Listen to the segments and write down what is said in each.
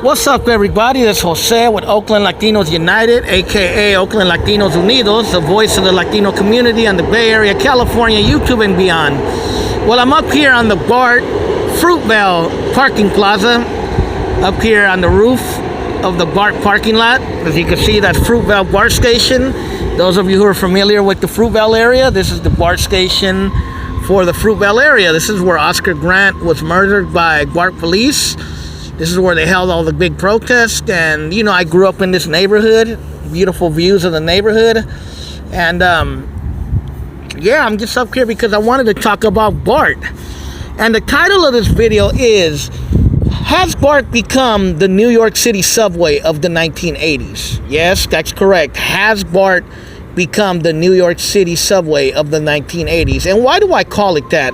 What's up, everybody? This is Jose with Oakland Latinos United, aka Oakland Latinos Unidos, the voice of the Latino community on the Bay Area, California, YouTube, and beyond. Well, I'm up here on the Bart Fruitvale parking plaza, up here on the roof of the Bart parking lot. As you can see, that's Fruitvale Bart Station. Those of you who are familiar with the Fruitvale area, this is the Bart Station for the Fruitvale area. This is where Oscar Grant was murdered by Bart police. This is where they held all the big protests, and you know, I grew up in this neighborhood, beautiful views of the neighborhood, and yeah, I'm just up here because I wanted to talk about Bart. And the title of this video is, has Bart become the New York City subway of the 1980s? Yes, that's correct. Has Bart become the New York City subway of the 1980s? And why do I call it that?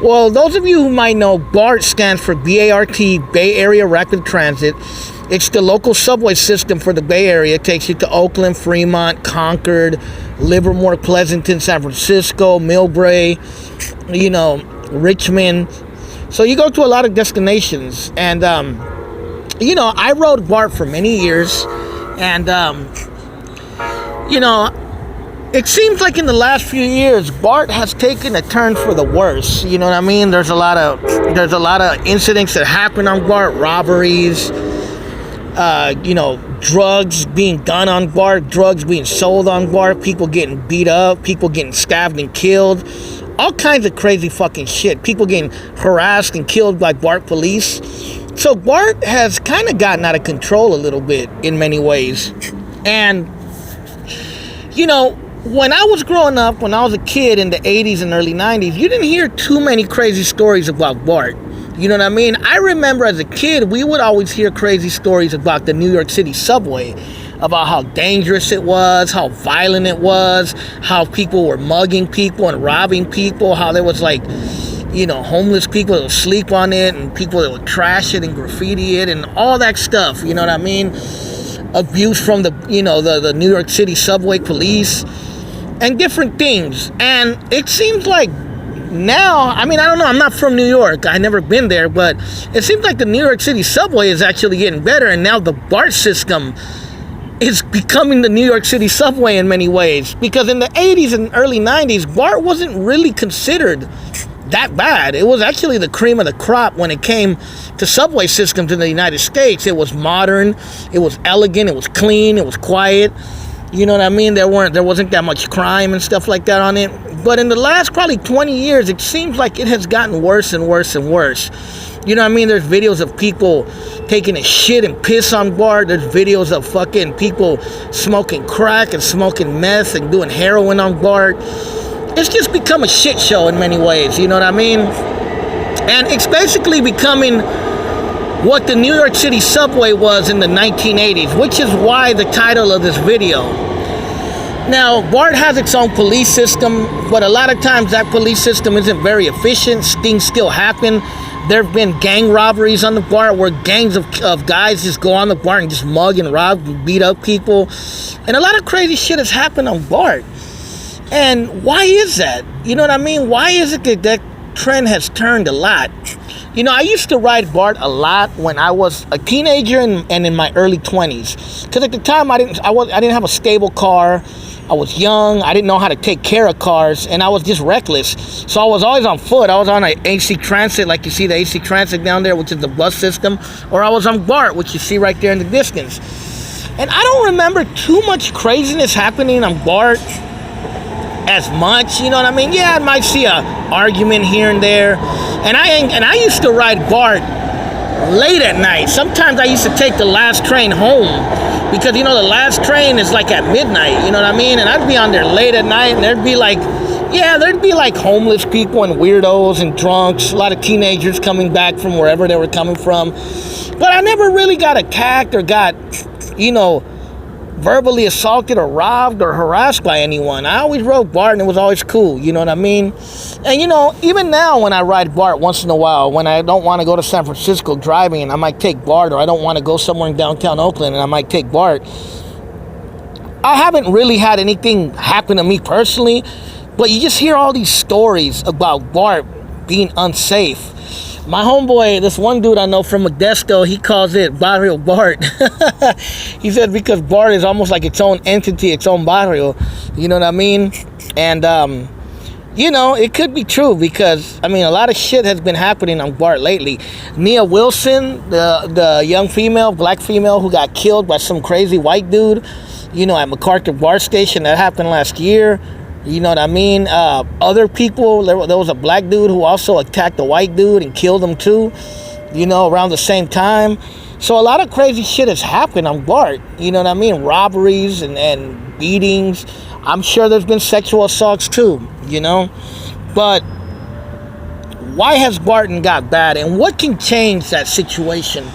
Well, those of you who might know, BART stands for B-A-R-T, Bay Area Rapid Transit. It's the local subway system for the Bay Area. It takes you to Oakland, Fremont, Concord, Livermore, Pleasanton, San Francisco, Millbrae, you know, Richmond. So you go to a lot of destinations. And, you know, I rode BART for many years. And, you know, it seems like in the last few years, Bart has taken a turn for the worse. You know what I mean? There's a lot of incidents that happen on Bart, robberies, you know, drugs being done on Bart, drugs being sold on Bart, people getting beat up, people getting stabbed and killed, all kinds of crazy fucking shit. People getting harassed and killed by Bart police. So Bart has kind of gotten out of control a little bit in many ways. And, you know, when I was growing up, when I was a kid in the 80s and early 90s, you didn't hear too many crazy stories about Bart. You know what I mean? I remember as a kid, we would always hear crazy stories about the New York City subway, about how dangerous it was, how violent it was, how people were mugging people and robbing people, how there was, like, you know, homeless people that would sleep on it and people that would trash it and graffiti it and all that stuff. You know what I mean? Abuse from the, you know, the New York City subway police and different things. And it seems like now, I mean, I don't know, I'm not from New York, I've never been there, but it seems like the New York City subway is actually getting better, and now the BART system is becoming the New York City subway in many ways. Because in the 80s and early 90s, BART wasn't really considered that bad. It was actually the cream of the crop when it came to subway systems in the United States. It was modern, it was elegant, it was clean, it was quiet. You know what I mean? There wasn't that much crime and stuff like that on it. But in the last probably 20 years, it seems like it has gotten worse and worse and worse. You know what I mean? There's videos of people taking a shit and piss on Bart. There's videos of fucking people smoking crack and smoking meth and doing heroin on Bart. It's just become a shit show in many ways, you know what I mean? And it's basically becoming what the New York City subway was in the 1980s, which is why the title of this video. Now, Bart has its own police system, but a lot of times that police system isn't very efficient. Things still happen. There have been gang robberies on the Bart where gangs of guys just go on the Bart and just mug and rob and beat up people. And a lot of crazy shit has happened on Bart. And why is that? You know what I mean? Why is it that that trend has turned a lot? You know, I used to ride Bart a lot when I was a teenager and in my early 20s. Because at the time, I didn't have a stable car. I was young. I didn't know how to take care of cars. And I was just reckless. So I was always on foot. I was on an AC Transit, like you see the AC Transit down there, which is the bus system. Or I was on Bart, which you see right there in the distance. And I don't remember too much craziness happening on Bart as much, you know what I mean? Yeah, I might see a argument here and there. And I used to ride Bart late at night. Sometimes I used to take the last train home because, you know, the last train is like at midnight, you know what I mean? And I'd be on there late at night and there'd be like homeless people and weirdos and drunks, a lot of teenagers coming back from wherever they were coming from. But I never really got attacked or got, you know, verbally assaulted or robbed or harassed by anyone. I always rode Bart and it was always cool, you know what I mean? And you know, even now when I ride Bart once in a while, when I don't want to go to San Francisco driving and I might take Bart, or I don't want to go somewhere in downtown Oakland and I might take Bart, I haven't really had anything happen to me personally, but you just hear all these stories about Bart being unsafe. My homeboy, this one dude I know from Modesto, he calls it Barrio Bart. He said because Bart is almost like its own entity, its own barrio. You know what I mean? And, it could be true because, a lot of shit has been happening on Bart lately. Nia Wilson, the young female, black female who got killed by some crazy white dude, at MacArthur BART station. That happened last year. You know what I mean? Other people, there was a black dude who also attacked a white dude and killed him too, around the same time. So a lot of crazy shit has happened on BART. You know what I mean? Robberies and beatings. I'm sure there's been sexual assaults too, But why has Barton got bad, and what can change that situation?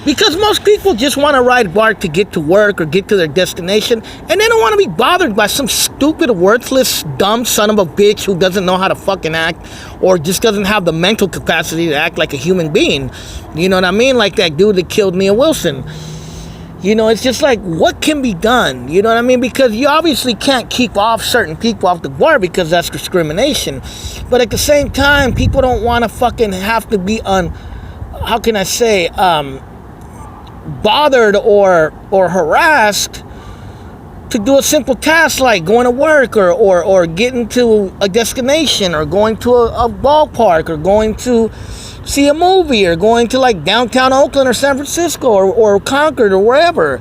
Because most people just want to ride BART to get to work or get to their destination, and they don't want to be bothered by some stupid, worthless, dumb son of a bitch who doesn't know how to fucking act or just doesn't have the mental capacity to act like a human being. You know what I mean? Like that dude that killed Nia Wilson. It's just like, what can be done? You know what I mean? Because you obviously can't keep off certain people off the BART because that's discrimination. But at the same time, people don't want to fucking have to be bothered or harassed to do a simple task like going to work or getting to a destination or going to a ballpark or going to see a movie or going to like downtown Oakland or San Francisco or Concord or wherever.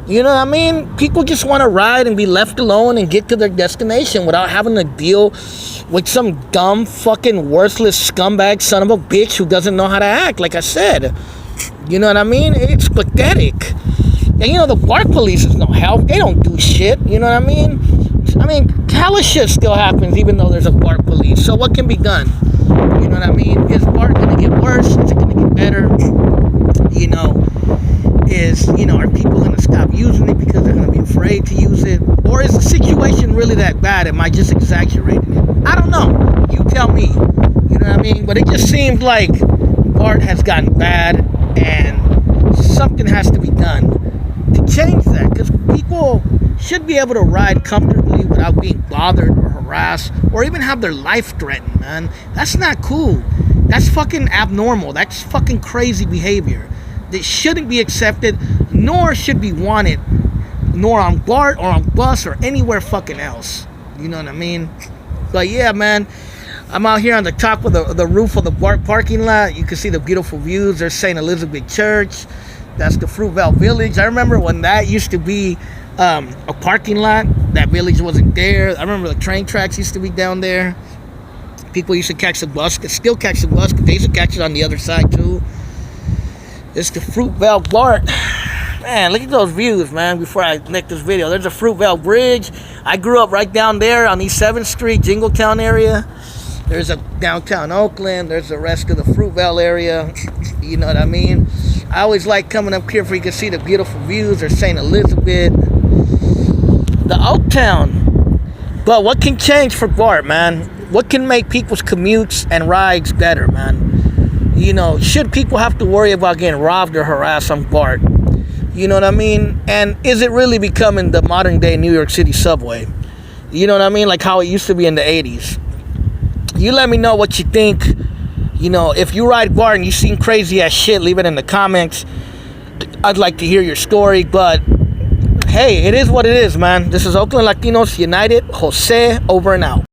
You know what I mean? People just want to ride and be left alone and get to their destination without having to deal with some dumb fucking worthless scumbag son of a bitch who doesn't know how to act, like I said. You know what I mean? It's pathetic. And the BART police is no help. They don't do shit. You know what I mean? Hella shit still happens even though there's a BART police. So what can be done? You know what I mean? Is BART going to get worse? Is it going to get better? Are people going to stop using it because they're going to be afraid to use it? Or is the situation really that bad? Am I just exaggerating it? I don't know. You tell me. You know what I mean? But it just seems like BART has gotten bad and something has to be done to change that, because people should be able to ride comfortably without being bothered or harassed or even have their life threatened, man. That's not cool. That's fucking abnormal. That's fucking crazy behavior that shouldn't be accepted, nor should be wanted, nor on BART or on bus or anywhere fucking else. You know what I mean? But yeah, man, I'm out here on the top of the roof of the BART parking lot. You can see the beautiful views. There's St. Elizabeth Church. That's the Fruitvale Village. I remember when that used to be a parking lot. That village wasn't there. I remember the train tracks used to be down there. People used to catch the bus. Could still catch the bus, but they used to catch it on the other side too. It's the Fruitvale BART. Man, look at those views, man, before I make this video. There's a Fruitvale Bridge. I grew up right down there on East 7th Street, Jingletown area. There's a downtown Oakland. There's the rest of the Fruitvale area. You know what I mean? I always like coming up here for you can see the beautiful views. There's St. Elizabeth, the Oaktown. But what can change for BART, man? What can make people's commutes and rides better, man? Should people have to worry about getting robbed or harassed on BART? You know what I mean? And is it really becoming the modern day New York City subway? You know what I mean? Like how it used to be in the 80s. You let me know what you think. If you ride BART and you seen crazy ass shit, leave it in the comments. I'd like to hear your story, but hey, it is what it is, man. This is Oakland Latinos United. Jose, over and out.